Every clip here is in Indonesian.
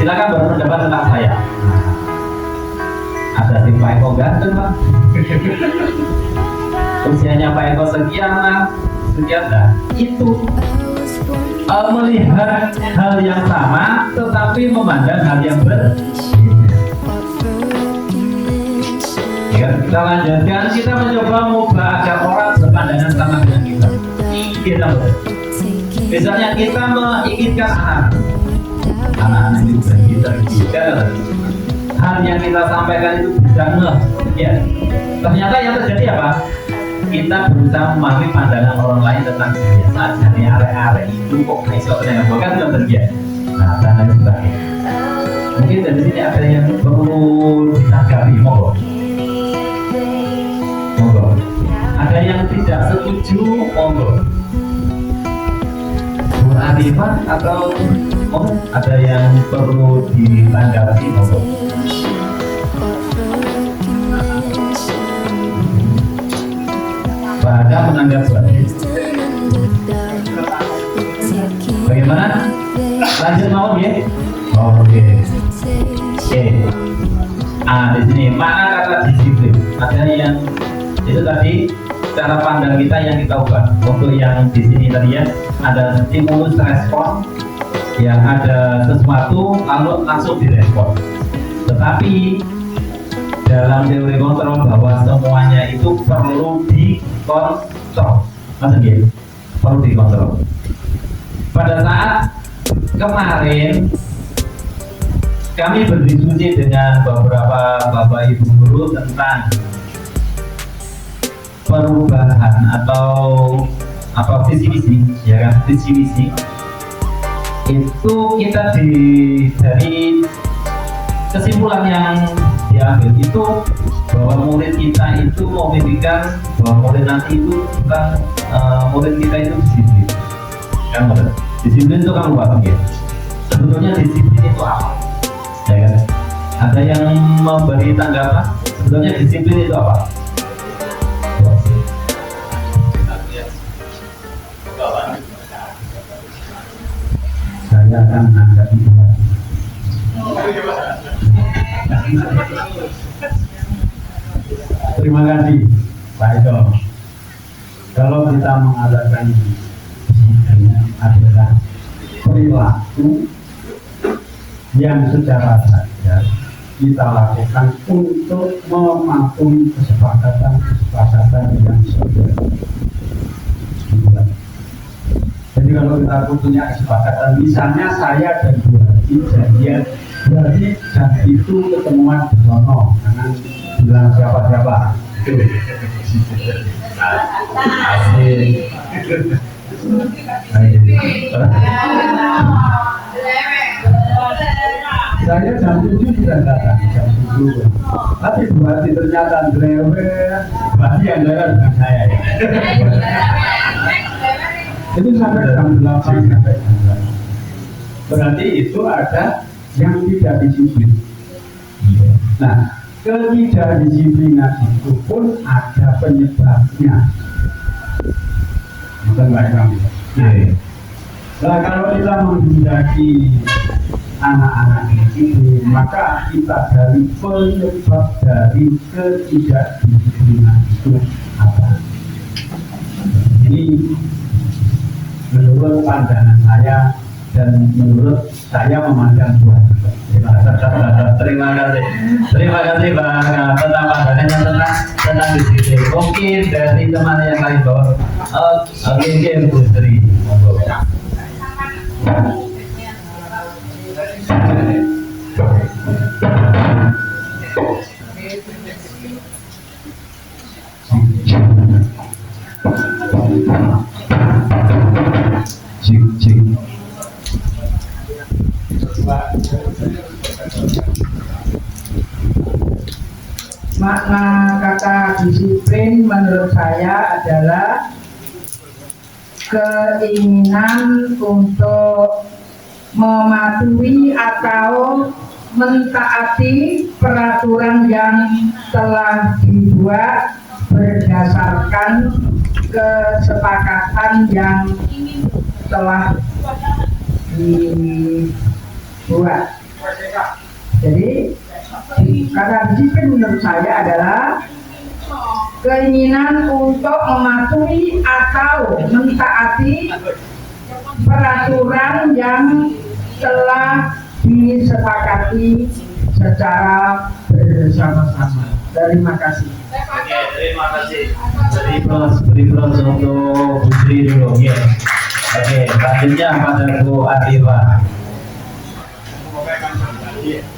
silakan berpendapat tentang saya. Ada si Pak Eko ganteng Pak. Usianya Pak Eko sekian lah, sekian dah. Itu melihat hal yang sama, tetapi memandang hal yang berbeda. Ya, kita lanjutkan. Kita mencoba mengubah agar orang berpandangan sama dengan kita. Kita misalnya kita menginginkan anak-anak itu berpikir hal yang kita sampaikan itu bisa ya. Ternyata yang terjadi apa? Kita berusaha memahami pandangan orang lain tentang kebiasaan dari arek-arek itu kok iso ternyata bukan itu terjadi. Nah, dan lain sebagainya. Mungkin dari sini ada yang perlu ditanggapi, monggo. Ada yang tidak setuju, monggo. Bu Arifah atau ada yang perlu ditanggapi, monggo. Pada menanggapi. Bagaimana? Lanjut mau ya? Oke. Di sini mana kata disiplin? Ada yang itu tadi cara pandang kita yang kita ubah. Untuk yang di sini tadi ya ada stimulus respon, yang ada sesuatu lalu langsung direspon. Tetapi dalam teori kontrol bahwa semuanya itu perlu dikontrol, maksudnya perlu dikontrol. Pada saat kemarin kami berdiskusi dengan beberapa bapak ibu guru tentang perubahan atau apa visi misi, ya kan, visi misi itu kita dari kesimpulan yang diambil itu bahwa murid kita itu memimpikan bahwa murid nanti itu bukan murid kita itu disiplin, kan betul? Disiplin itu kan luas ya. Sebetulnya disiplin itu apa? Ya kan? Ada yang memberi tanggapan. Sebetulnya disiplin itu apa? Saya akan menanggapi Terima kasih Pak Eko. Kalau kita mengadakan sidang adalah perilaku yang secara sadar kita lakukan untuk mematuhi kesepakatan yang sudah dibuat. Jadi kalau kita punya kesepakatan, misalnya saya dan Bu Haji janjian, berarti jam itu ketemuan di sono, jangan bilang siapa-siapa. Saya jam 7 sudah datang, jam 7. Tapi Bu Haji ternyata drewer, berarti yang drewer bukan saya ya. Itu sampai jam 8 sampai jam 8. Berarti itu ada yang tidak disiplin. Nah, ketidakdisiplinan itu pun ada penyebabnya. Bukan baik kami. Nah, kalau kita menghendaki anak-anak ini, maka kita dari penyebab dari ketidakdisiplinan itu apa? Ini menurut pandangan saya dan menurut saya memandang Tuhan. Terima kasih Bang tentang pandangannya tentang disiplin. Mungkin dari teman yang lain bahwa mungkin Putri. Makna kata disiplin menurut saya adalah keinginan untuk mematuhi atau mentaati peraturan yang telah dibuat berdasarkan kesepakatan yang telah dibuat. Jadi kata disiplin menurut saya adalah keinginan untuk mematuhi atau mentaati peraturan yang telah disepakati secara bersama-sama. Terima kasih. Oke, terima kasih. Beri plus untuk Bu Sri dulu. Ya. Oke, selanjutnya pada Bu Arifah.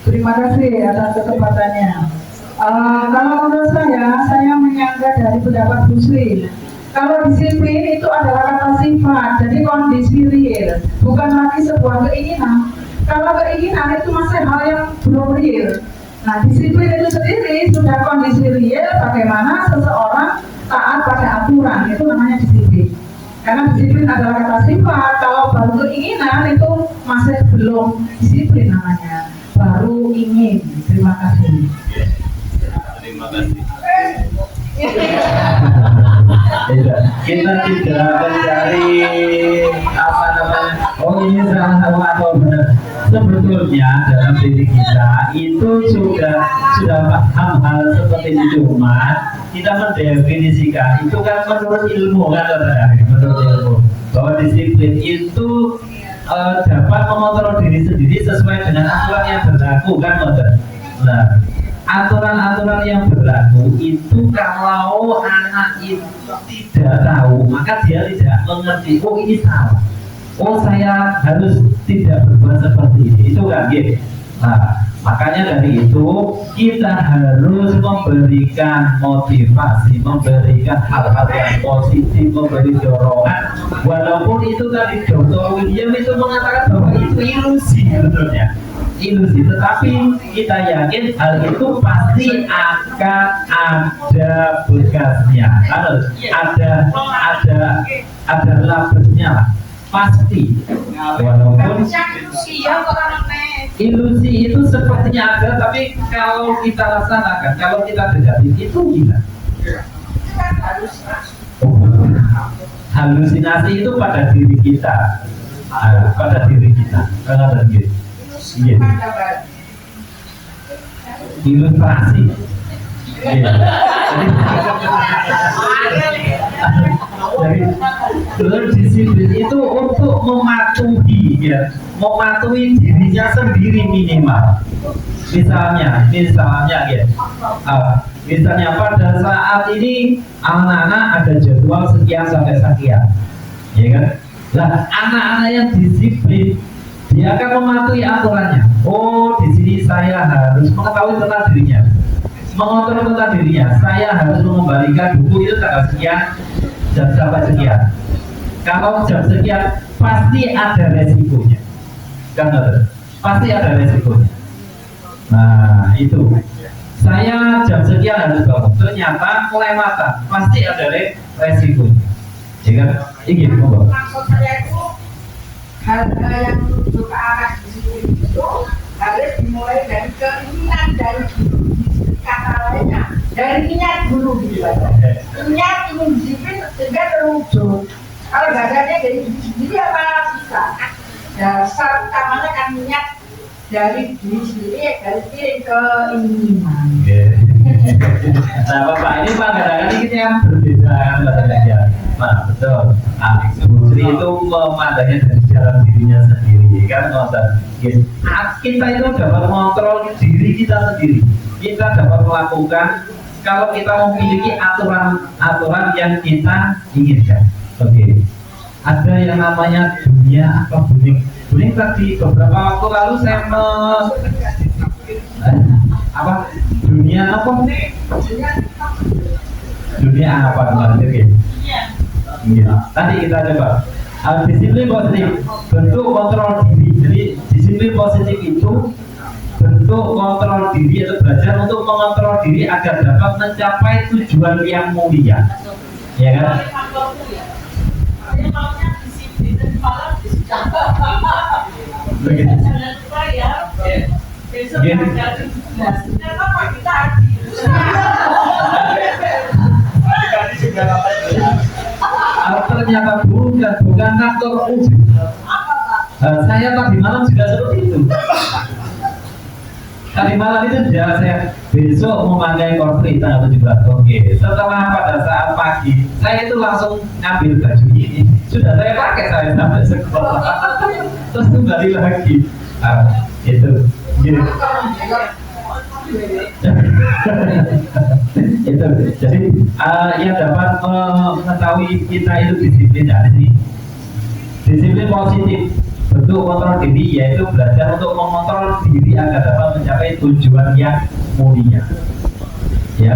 Terima kasih atas kesempatannya. Kalau menurut saya menyangka dari pendapat Bu Sri. Kalau disiplin itu adalah kata sifat, jadi kondisi real, bukan lagi sebuah keinginan. Kalau keinginan itu masih hal yang belum real. Nah, disiplin itu sendiri sudah kondisi real bagaimana seseorang taat pada aturan, itu namanya disiplin. Karena disiplin adalah kata sifat, kalau baru keinginan itu masih belum disiplin namanya, baru ingin. Terima kasih. Terima kasih. Kita tidak mencari apa namanya. Oh, ini salah satu atau benar. Sebetulnya dalam diri kita itu sudah paham hal seperti itu, cuma kita mendefinisikan itu kan menurut ilmu kan, menurut ilmu bahwa disiplin itu dapat mengontrol diri sendiri sesuai dengan aturan yang berlaku kan, nah aturan-aturan yang berlaku itu kalau anak itu tidak tahu maka dia tidak mengerti, oh ini salah, oh saya harus tidak berbuat seperti ini, itu kan gitu. Nah, makanya dari itu kita harus memberikan motivasi, memberikan hal-hal yang positif, memberi dorongan. Walaupun itu tadi Dr. William itu mengatakan bahwa itu ilusi sebetulnya, ilusi, tetapi kita yakin hal itu pasti akan ada bekasnya, harus ada labesnya lah. Pasti, walaupun ilusi itu sepertinya ada, tapi kalau kita laksanakan, kalau kita terjadi itu gila. Halusinasi itu pada diri kita, pada diri kita, kalau gitu. Iya. Ilustrasi. Iya. Jadi disiplin itu untuk mematuhi, ya, mematuhi dirinya sendiri minimal. Misalnya, ya, misalnya pada saat ini anak-anak ada jadwal sekian sampai sekian, ya kan? Nah, anak-anak yang disiplin dia akan mematuhi aturannya. Oh, di sini saya harus mengetahui tentang dirinya, mengontrol tentang dirinya. Saya harus mengembalikan buku itu tanggal sekian, jam berapa sekian. Kalau jam sekian pasti ada resikonya, kan? Pasti ada resikonya. Nah, itu saya jam sekian harus bangun, ternyata kelewatan, pasti ada resikonya. Jika ingin monggo. Maksud saya itu hal-hal yang menuju ke arah disiplin itu harus dimulai dari keinginan dari kata lainnya, dari niat dulu gitu aja. Niat ingin disiplin sehingga terwujud. Kalau badannya dari diri sendiri apa bisa? Dasar utamanya kan niat dari diri sendiri, dari keinginan. Nah, Bapak ini Pak kadang-kadang ini kita yang berbeda kan katanya. Nah, betul. Nah, Bu Sri itu memandangnya dari dalam dirinya sendiri kan, kita itu dapat mengontrol diri kita sendiri. Kita dapat melakukan kalau kita memiliki aturan yang kita inginkan. Oke. Ada yang namanya dunia apa buning tadi beberapa waktu lalu saya apa dunia apa kemarin oke. Iya. Tadi kita coba disiplin positif bentuk kontrol diri. Jadi disiplin positif itu bentuk kontrol diri atau belajar untuk mengontrol diri agar dapat mencapai tujuan yang mulia, ya kan? Begitu. Ternyata bukan faktor uji. Saya tadi malam juga seperti itu. Tadi malam itu sudah saya besok memakai korpri tanggal 17. Oke, setelah pada saat pagi saya itu langsung ngambil baju ini, sudah saya pakai saya sampai sekolah, terus kembali lagi. Itu gitu. Itu jadi yang dapat mengetahui kita itu disiplin dari sini. Disiplin positif bentuk kontrol diri yaitu belajar untuk mengontrol diri agar dapat mencapai tujuan yang mulia. Ya,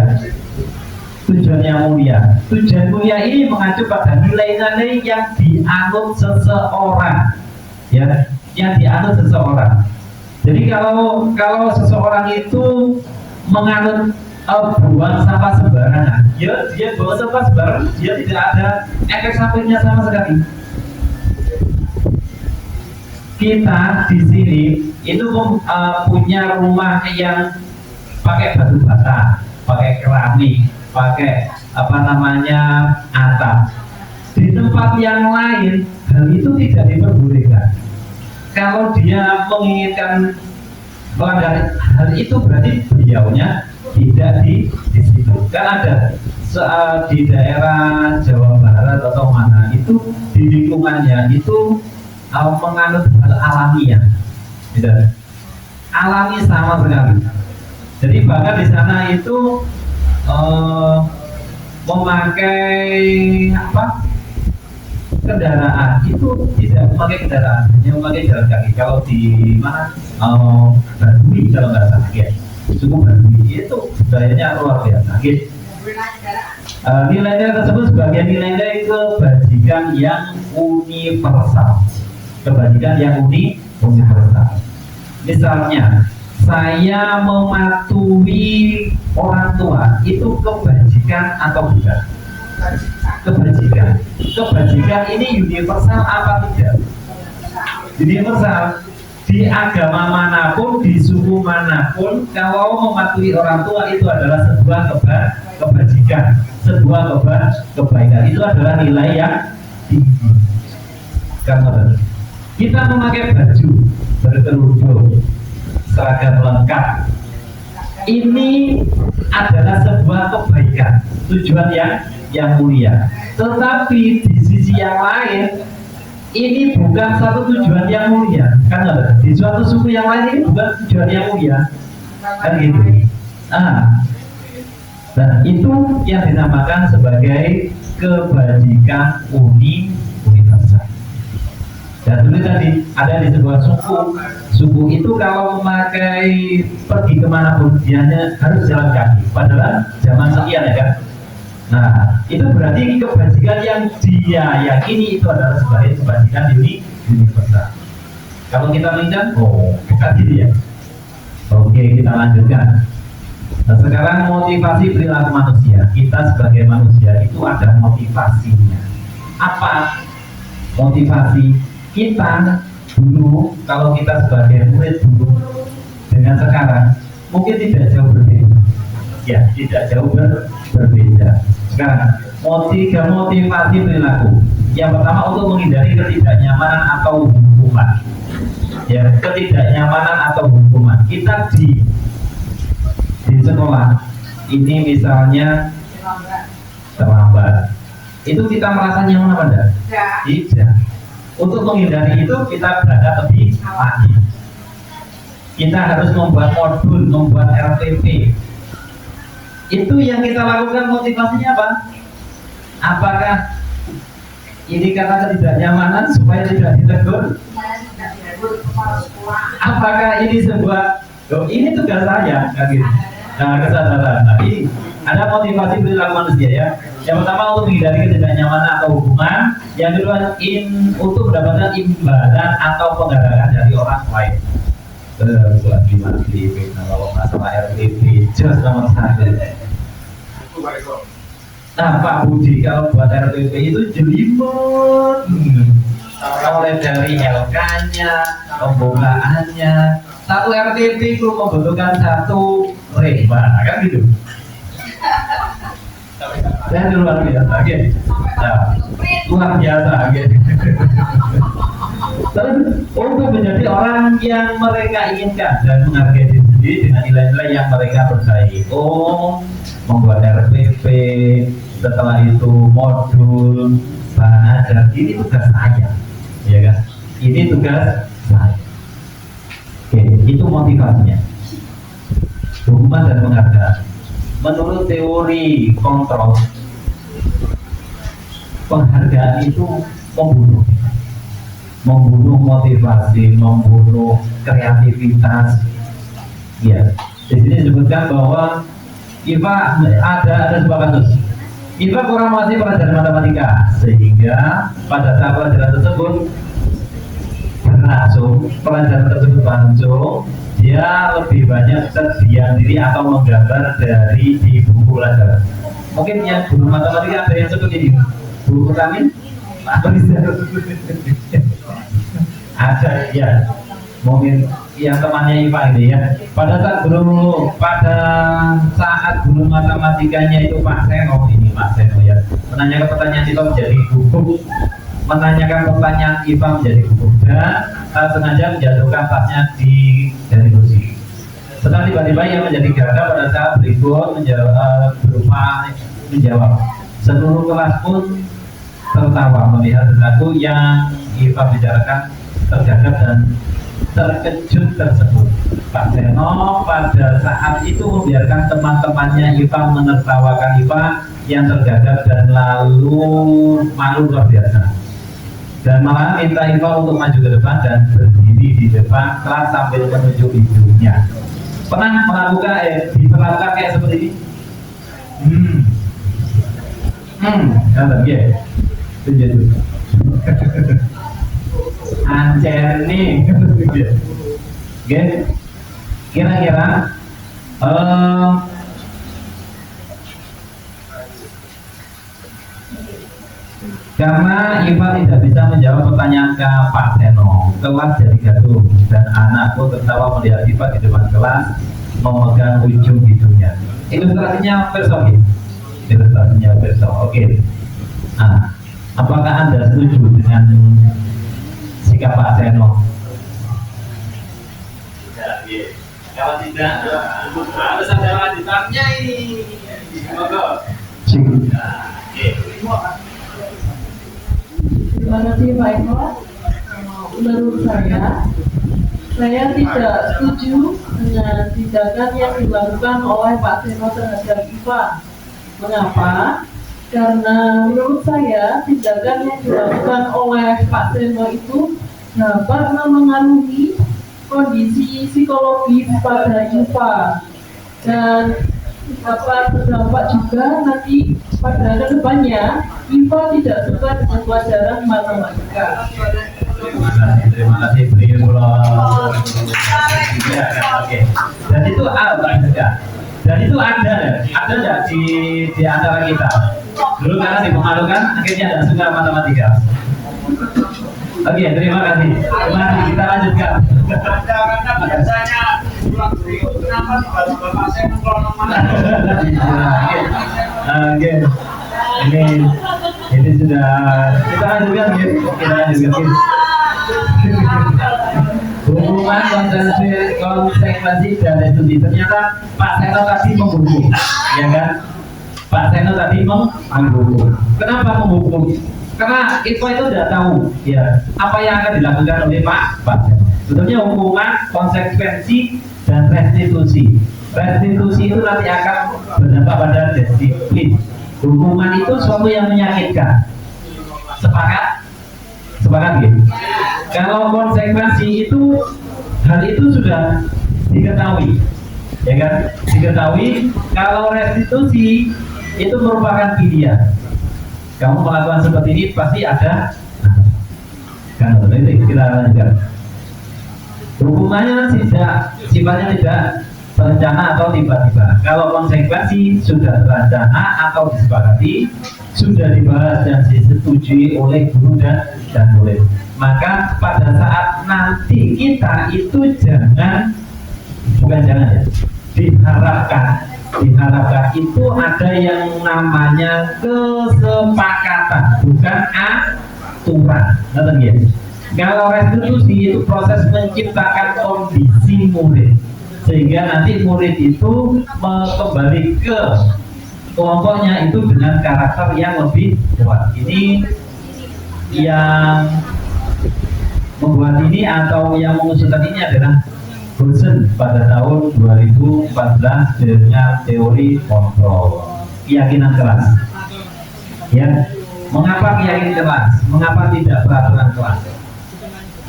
tujuan yang mulia. Tujuan mulia ini mengacu pada nilai-nilai yang dianut seseorang, ya, yang dianut seseorang. Jadi kalau seseorang itu menganut buang sampah sembarangan, ya dia buang sampah sembarangan, dia tidak ada efek sampingnya sama sekali. Kita di sini itu punya rumah yang pakai batu bata, pakai keramik, pakai atap. Di tempat yang lain hal itu tidak diperbolehkan. Kalau dia menginginkan melanggar hal itu berarti beliaunya tidak di situ. Kan ada di daerah Jawa Barat atau mana itu di lingkungannya itu menganut hal alamiah, gitu. Alami sama sekali. Jadi bahkan di sana itu memakai kendaraan itu tidak memakai kendaraan, hanya memakai jalan kaki. Kalau di mana Baduy kalau nggak salah ya, suku Baduy itu budayanya luar biasa. Gitu. Nilai-nilai tersebut sebagai nilai-nilai kebajikan yang universal. Kebajikan yang universal. Misalnya, saya mematuhi orang tua itu kebajikan atau bukan? Kebajikan. Kebajikan ini universal apa tidak? Universal. Di agama manapun, di suku manapun, kalau mematuhi orang tua itu adalah sebuah kebajikan, sebuah kebaikan. Itu adalah nilai yang tinggi. Karena kita memakai baju berkerudung, seragam lengkap, ini adalah sebuah kebaikan, tujuan yang mulia. Tetapi di sisi yang lain, ini bukan satu tujuan yang mulia, kan ada di suatu suku yang lain ini bukan tujuan yang mulia, kan gitu. Nah itu yang dinamakan sebagai kebajikan universal. Dan dulu tadi ada di sebuah suku itu kalau memakai pergi kemanapun dia harus jalan kaki, padahal zaman sekian ya kan. Nah itu berarti kebajikan yang dia yakini itu adalah sebagai kebajikan universal. Kalau kita lihat, bukan gitu ya. Oke, kita lanjutkan. Nah, sekarang motivasi perilaku manusia. Kita sebagai manusia itu ada motivasinya. Apa motivasi? Kita dulu, kalau kita sebagai murid dulu dengan sekarang mungkin tidak jauh berbeda. Ya, tidak jauh berbeda. Sekarang motivasi perilaku. Yang pertama untuk menghindari ketidaknyamanan atau hukuman. Ya, ketidaknyamanan atau hukuman. Kita di sekolah ini misalnya terlambat. Itu kita merasa nyaman apa enggak? Tidak. Untuk menghindari itu kita berangkat lebih pagi. Kita harus membuat modul, membuat RTP. Itu yang kita lakukan motivasinya apa? Apakah ini karena ketidaknyamanan supaya tidak ditegur? Apakah ini sebuah ini tugas saya, gitu. Nah, kesadaran. Tapi ada motivasi perilaku manusia ya. Yang pertama untuk menghindari ketidaknyamanan atau hukuman. Yang kedua untuk mendapatkan imbalan atau penghargaan dari orang lain. Buat di kalau masalah RTP jelas nomor 1. Nah Pak Budi kalau buat RTP itu jelimet. Mulai dari LK-nya, pembukaannya. Satu RTP itu membutuhkan satu reba, kan gitu. Dan luar biasa, gitu. Nah, luar biasa, gitu. Terus untuk menjadi orang yang mereka inginkan dan menghargai diri sendiri dengan nilai-nilai yang mereka percayai. Oh, membuat RPP, setelah itu modul, bahan ajar, ini tugas saya, ya kan? Ini tugas saya. Oke, itu motivasinya. Hukuman dan penghargaan. Menurut teori kontrol, penghargaan itu membunuh motivasi, membunuh kreativitas. Ya, di sini disebutkan bahwa IPA ada sebuah kasus. IPA kurang menguasai pelajaran matematika, sehingga pada saat pelajaran tersebut berlangsung, dia lebih banyak terdiam diri atau menggambar dari di buku pelajaran. Mungkin yang guru matematika ada yang seperti ini, buku kami apa ada ya, mungkin yang temannya IPA ini ya. Pada saat guru matematikanya itu Pak Seno, ini Pak Seno ya, menanyakan pertanyaan itu menjadi gugup, menanyakan pertanyaan IPA menjadi gugup, dan sengaja menjatuhkan tasnya dari kursi. Setelah tiba-tiba ia menjadi ganda pada saat berikut berupa menjawab. Seluruh kelas pun tertawa melihat sesuatu yang IPA bicarakan, tergagap dan terkejut tersebut. Pak Seno pada saat itu membiarkan teman-temannya IPA menertawakan IPA yang tergagap dan lalu malu luar biasa, dan malah minta IPA untuk maju ke depan dan berdiri di depan kelas sambil menunjuk hidungnya. Pernah melakukan diperlakukan kayak seperti ini? Kata dia itu Ancer nih, kira-kira karena IPA tidak bisa menjawab pertanyaan ke Pak Seno, kelas jadi gaduh dan anak pun tertawa melihat IPA di depan kelas memegang ujung hidungnya. Ilustrasinya person, oke. Nah, apakah Anda setuju dengan sikap Pak Seno? Kalau tidak, harus ada lanjutannya ini. Terima kasih Pak Eko. Menurut saya tidak setuju dengan tindakan yang dilakukan oleh Pak Seno terhadap IPA. Mengapa? Karena menurut saya tindakan yang dilakukan oleh Pak Seno itu dapat memengaruhi kondisi psikologis pada IPA dan dapat berdampak juga nanti pada kedepannya IPA tidak suka dengan pelajaran matematika. Terima kasih ya, oke. Dan itu dan itu ada nggak di antara kita dulu karena dipengaruhkan akhirnya tidak suka matematika. Oke, terima kasih. Mari kita lanjutkan. Karena biasanya pulang berikut kenapa bapak saya pulang mana? Oke. Ini sudah kita lanjutkan. Hubungan konsekuensi dari studi, ternyata Pak Seno tadi menghukum, ya kan? Pak Seno tadi menghukum. Kenapa menghukum? Karena IPA itu sudah tahu, ya, apa yang akan dilakukan oleh Pak Seno. Sebetulnya hukuman, konsekuensi, dan restitusi. Restitusi itu nanti akan berdampak pada disiplin. Hukuman itu suatu yang menyakitkan. Sepakat? Sepakat gitu? Kalau konsekuensi itu, hal itu sudah diketahui, ya kan? Diketahui. Kalau restitusi itu merupakan pilihan. Kamu melakukan seperti ini pasti ada. Kan itu kita lanjutkan. Hukumannya sifatnya tidak berencana atau tiba-tiba. Kalau konsekuensi sudah berencana atau disepakati, sudah dibahas dan disetujui oleh guru dan murid. Maka pada saat nanti kita itu diharapkan itu ada yang namanya kesepakatan, bukan aturan. Ngerti ya? Kalau restitusi itu proses menciptakan kondisi murid sehingga nanti murid itu kembali ke kelompoknya itu dengan karakter yang lebih kuat. Ini yang membuat ini atau yang mengusulkan ini adalah Bosen pada tahun 2014 dengan teori kontrol keyakinan kelas. Ya, mengapa keyakinan kelas? Mengapa tidak peraturan kelas?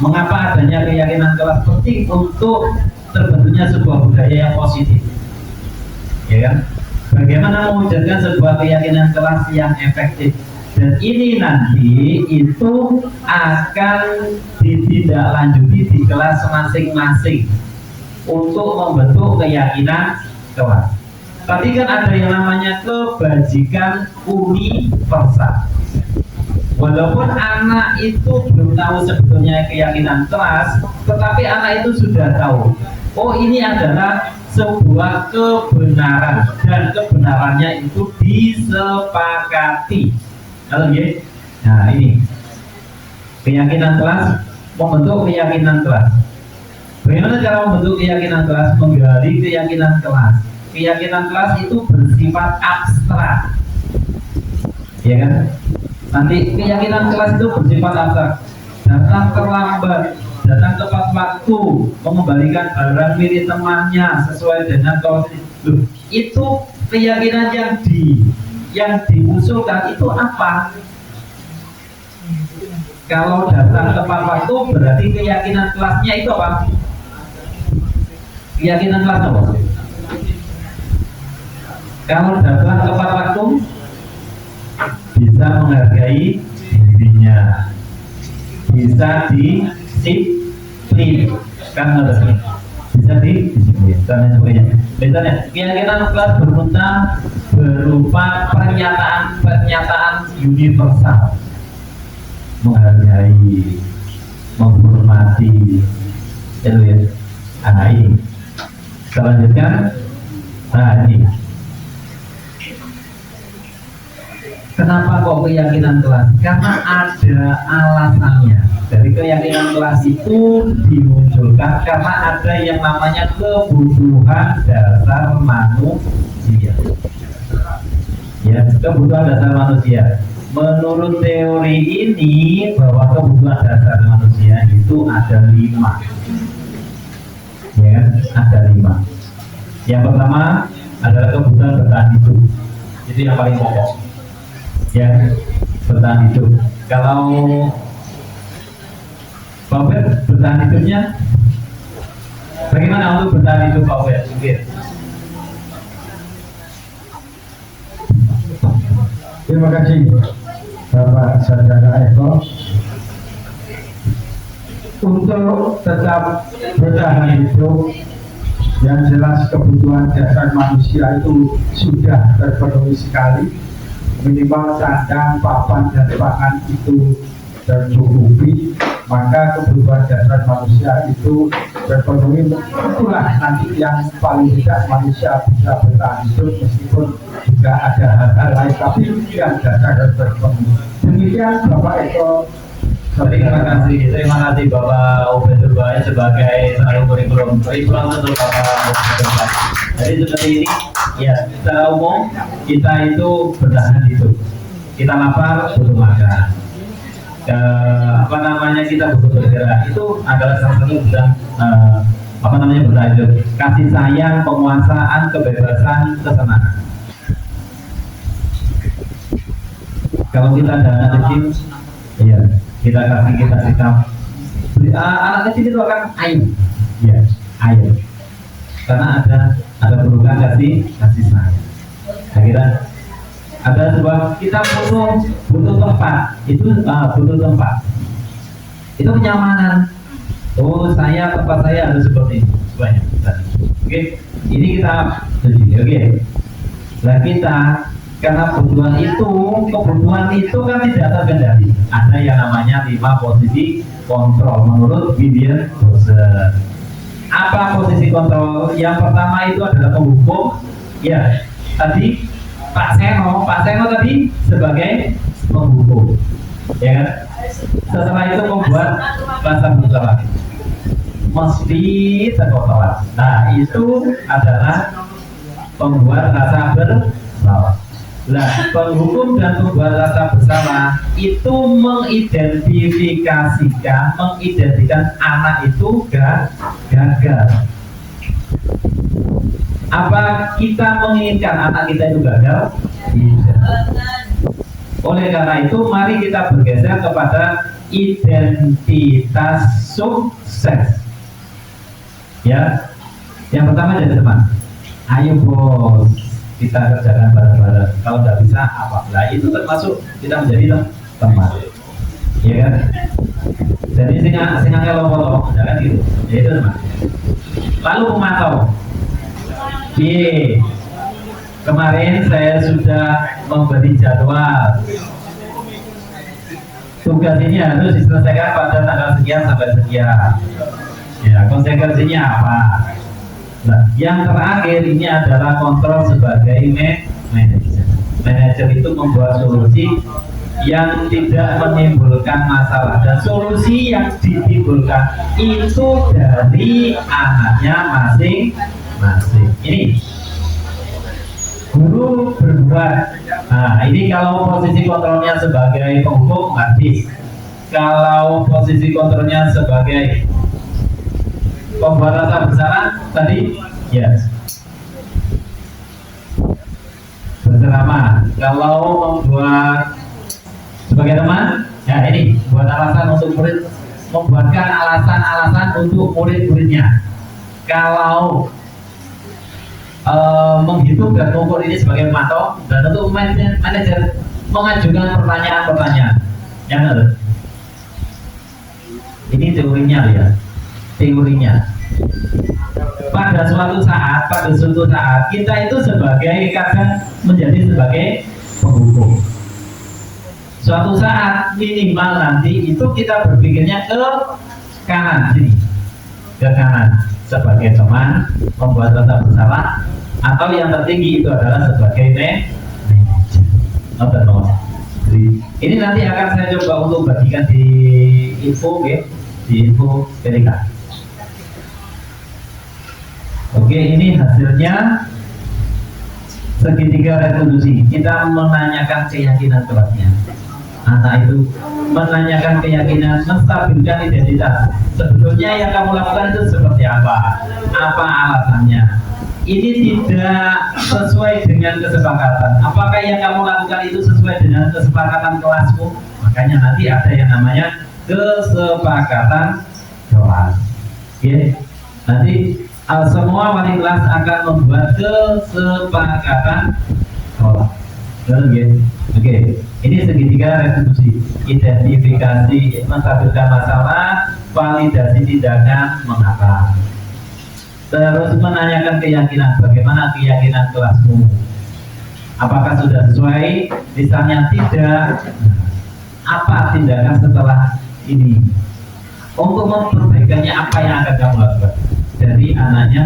Mengapa adanya keyakinan kelas penting untuk terbentuknya sebuah budaya yang positif? Ya kan? Bagaimana mewujudkan sebuah keyakinan kelas yang efektif? Dan ini nanti itu akan ditindaklanjuti di kelas masing-masing untuk membentuk keyakinan kelas. Tadi kan ada yang namanya kebajikan universal. Walaupun anak itu belum tahu sebetulnya keyakinan kelas, tetapi anak itu sudah tahu. Oh, ini adalah sebuah kebenaran dan kebenarannya itu disepakati. Kalau ya, nah ini keyakinan kelas, membentuk keyakinan kelas. Bagaimana cara membentuk keyakinan kelas? Menggali keyakinan kelas. Keyakinan kelas itu bersifat abstrak, ya kan? Nanti keyakinan kelas itu bersifat abstrak. Datang terlambat, datang tepat waktu, mengembalikan barang milik temannya sesuai dengan konstitusi. Itu keyakinan yang diusulkan itu apa? Kalau datang tepat waktu berarti keyakinan kelasnya itu apa? Keyakinan kelas apa? Kalau datang tepat waktu bisa menghargai dirinya, bisa disiplin, kan harusnya bisa disiplin dan sebagainya. Misalnya keyakinan kelas berupa pernyataan universal, menghargai, menghormati, itu ya. Nah ini, selanjutnya, nah ini. Kenapa kok keyakinan kelas? Karena ada alasannya. Dari keyakinan kelas itu dimunculkan karena ada yang namanya kebutuhan dasar manusia. Ya, kebutuhan dasar manusia. Menurut teori ini bahwa kebutuhan dasar manusia itu ada 5. Ya, ada 5. Yang pertama adalah kebutuhan bertahan hidup. Itu yang paling pokok. Ya, bertahan hidup. Kalau Pak Ubed, bertahan hidupnya bagaimana untuk bertahan hidup Pak Ubed? Terima kasih Bapak Saudara Eko. Untuk tetap bertahan hidup, yang jelas kebutuhan dasar manusia itu sudah terpenuhi sekali. Minimal sandang, papan, dan pangan itu tercukupi, maka kebutuhan dasar manusia itu terpenuhi. Itulah nanti yang paling tidak manusia bisa bertahan hidup meskipun juga ada hal-hal lain, tapi yang dasar terpenuhi. Demikian Bapak Eko. Terima kasih Bapak Ubed Turbay sebagai selalu kurikulum untuk Bapak Ubed Turbay. Jadi seperti ini, ya secara umum kita itu bertahan hidup. Kita lapar, butuh makan. Kita butuh bergerak. Itu adalah salah satu bidang bertahan hidup. Kasih sayang, penguasaan, kebebasan, kesenangan. Kalau kita ada anak kecil, iya, kita sikap. Anak kecil itu akan ayo, ya, ayo. Karena ada perlukan kasih sayang. Akhirnya ada sebuah kita butuh tempat, itu butuh tempat. Itu kenyamanan. Oh, tempat saya harus seperti ini, banyak. Oke, ini kita oke. Nah kita karena kebutuhan itu kan tidak terkendali. Ada yang namanya 5 posisi kontrol menurut Gideon Bosen. Apa posisi kontrol? Yang pertama itu adalah penghukum. Ya, tadi Pak Seno tadi sebagai penghukum, ya kan? Setelah itu membuat bahasa musawarah. mesti terkotoran. Nah, itu adalah pembuat rasa bersalah. Nah, penghukum dan pembuat rasa bersalah itu mengidentikan anak itu gagal. Apa kita menginginkan anak kita itu gagal? Tidak. Oleh karena itu, mari kita bergeser kepada identitas sukses. Ya, yang pertama jadi teman. Ayo bos, kita kerjakan bareng-bareng. Kalau tidak bisa apa? Nah, itu termasuk kita menjadi teman. Iya kan? Jadi singa kalau jangan gitu. Ya itu teman. Lalu pemantau. Kemarin saya sudah memberi jadwal. Tugas ini harus diselesaikan pada tanggal sekian sampai sekian. Ya, konsekuensinya apa? Nah, yang terakhir ini adalah kontrol sebagai manajer. Manajer itu membuat solusi yang tidak menimbulkan masalah, dan solusi yang ditimbulkan itu dari anaknya masing-masing. Ini guru berbuat. Nah, ini kalau posisi kontrolnya sebagai penghukum ngerti. Kalau posisi kontrolnya sebagai pembuat rasa bersalah tadi, yes, berceramah. Kalau membuat sebagai teman, ya ini buat alasan untuk murid, membuatkan alasan-alasan untuk murid-muridnya. Kalau menghitung dan mengukur ini sebagai pemantau, dan untuk manajer mengajukan pertanyaan-pertanyaan. Yang ini teorinya ya, teorinya. Pada suatu saat kita itu kadang menjadi sebagai penghukum. Suatu saat minimal nanti itu kita berpikirnya ke kanan sini, ke kanan sebagai teman, membuat rasa bersalah, atau yang tertinggi itu adalah sebagai manajer. Ini nanti akan saya coba untuk bagikan di info, di info PDK. Oke, ini hasilnya segitiga revolusi. Kita menanyakan keyakinan kelasnya. Anak itu menanyakan keyakinan, menstabilkan identitas. Sebetulnya yang kamu lakukan itu seperti apa? Apa alasannya? Ini tidak sesuai dengan kesepakatan. Apakah yang kamu lakukan itu sesuai dengan kesepakatan kelasmu? Makanya nanti ada yang namanya kesepakatan kelas. Oke, nanti semua wali kelas akan membuat kesepakatan kelas. Oke, ini segitiga restitusi, identifikasi, menstabilkan masalah, validasi tindakan, mengapa. Terus menanyakan keyakinan, bagaimana keyakinan kelasmu? Apakah sudah sesuai? Misalnya tidak, apa tindakan setelah ini? Untuk memperbaikannya, apa yang akan kamu lakukan? Dari anaknya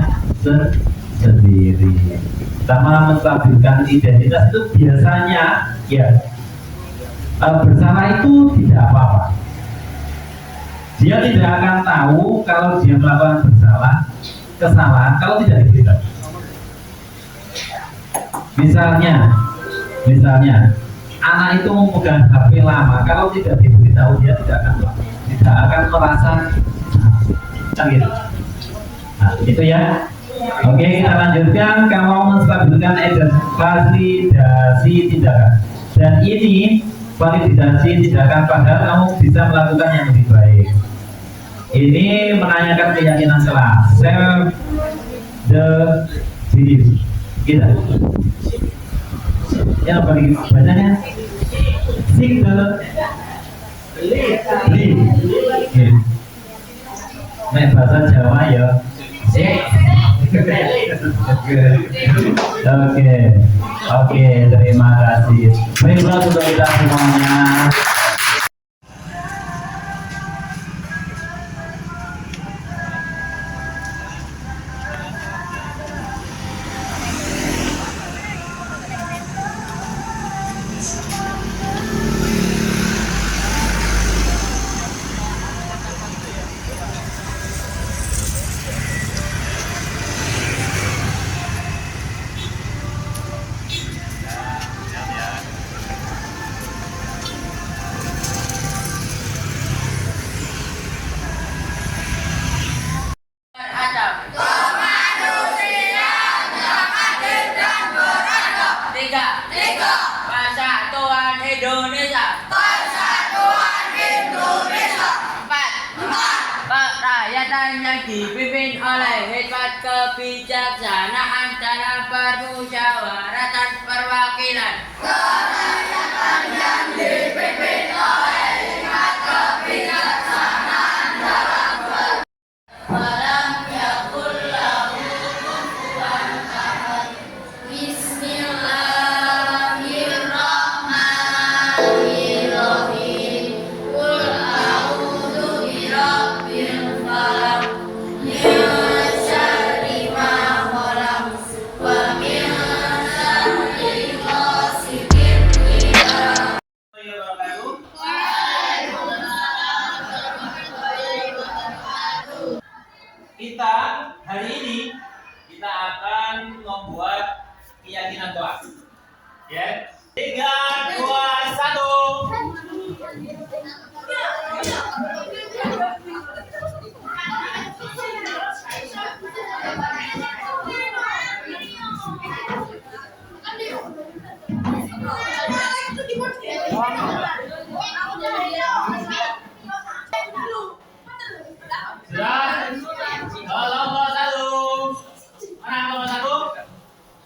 sendiri. Sama menstabilkan identitas itu biasanya ya bersalah itu tidak apa-apa. Dia tidak akan tahu kalau dia melakukan kesalahan kalau tidak diberitahu. Misalnya anak itu memegang HP lama, kalau tidak diberitahu dia tidak akan merasa gitu. Nah, itu ya. Oke, kita lanjutkan. Kalau menstabilkan validasi tindakan, dan ini validasi tindakan padahal kamu bisa melakukan yang lebih baik. Ini menanyakan keyakinan kelas, self the belief. Kita yang paling bacanya seek the belief. Nek bahasa Jawa ya. Oke, terima kasih. Baiklah untuk kita semuanya. dipimpin oleh hikmat kebijaksanaan dalam permusyawaratan perwakilan. Kita hari ini kita akan membuat keyakinan doa. Ya. 3, 2, 1. Sudah? Kelompok 1. Mana kelompok 1?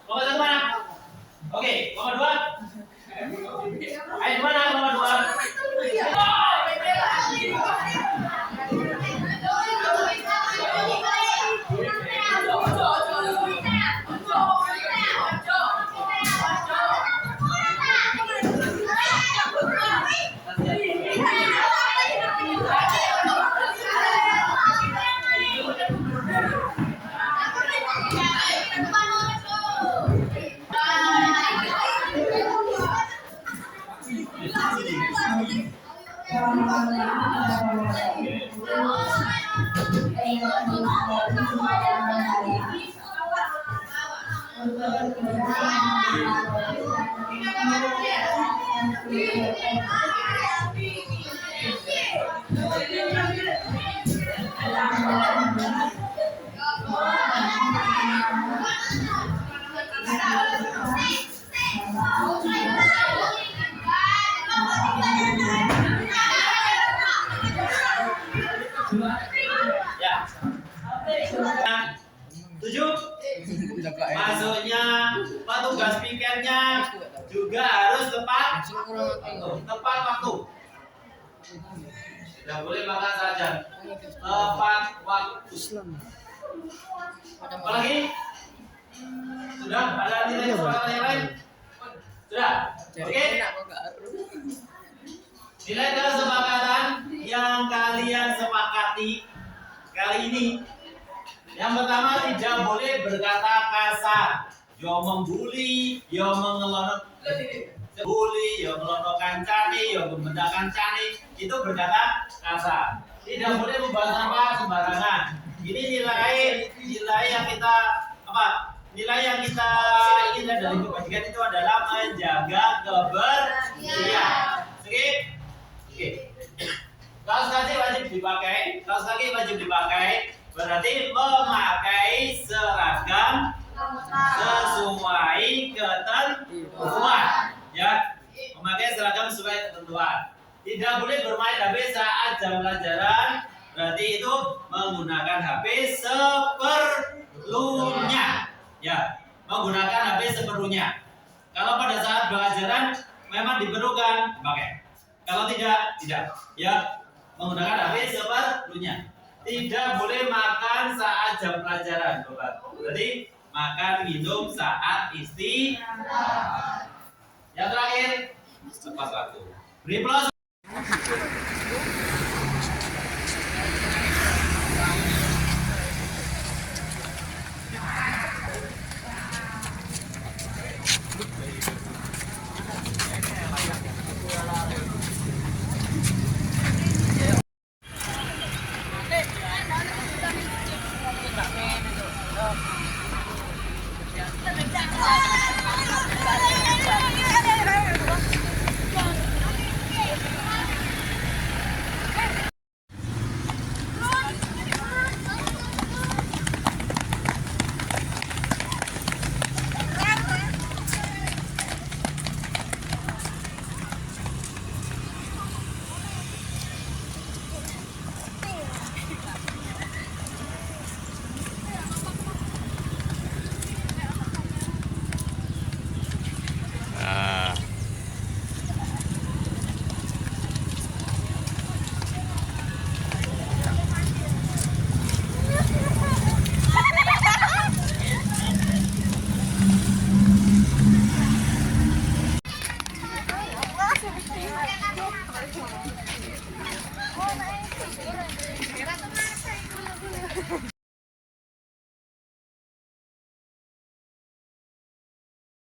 Kelompok 1 mana? Oke, kelompok 2. Ayo mana kelompok 2? Ya. 7. Masuknya petugas pikirnya juga harus tepat waktu. Tidak boleh makan saja. Tepat waktu. Apalagi? Sudah? Ada nilai kesepakatan yang lain? Sudah? Oke? Nilai kesepakatan yang kalian sepakati kali ini, yang pertama, tidak boleh berkata kasar. Yo membuli, yo mengelonokkan cani, yo membedakan cani, itu berkata kasar. Tidak boleh membahas sampah sembarangan. Ini nilai yang kita nilai yang kita inginkan dari kebajikan itu adalah menjaga kebersihan. Oke? Kaos kaki wajib dipakai. Berarti memakai seragam sesuai ketentuan. Ya, memakai seragam sesuai ketentuan. Tidak boleh bermain HP saat jam pelajaran. Berarti itu menggunakan HP seperlunya. Ya, menggunakan HP seperlunya. Kalau pada saat pelajaran memang diperlukan, pakai. Kalau tidak. Ya, menggunakan HP seperlunya. Tidak boleh makan saat jam pelajaran, Bapak. Berarti makan minum saat istirahat. Yang terakhir, tepat waktu. Beri plus